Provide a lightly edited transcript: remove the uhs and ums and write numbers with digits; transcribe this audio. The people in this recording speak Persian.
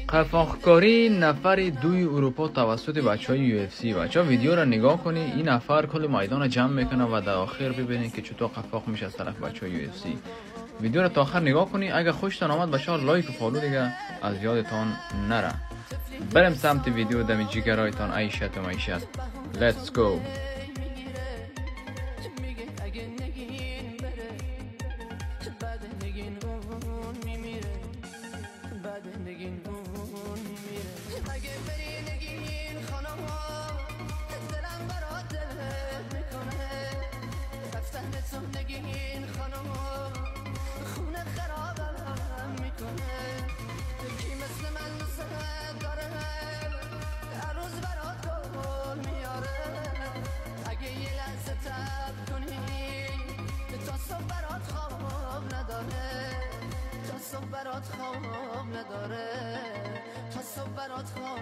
قفاقکاری نفر دوی اروپا توسط بچه های UFC. بچه ها ویدیو را نگاه کنی، این نفر کل میدان را جمع میکنه و در آخر ببینید که چطور قفاق میشه از طرف بچه های UFC. ویدیو را تا آخر نگاه کنی. اگر خوشتان آمد بچه ها لایک و فالو دیگه از یادتان نره. بریم سمت ویدیو دمی جیگرایتان عیشت و معیشت. Let's go. برات خواب نداره تا صبح برات خواب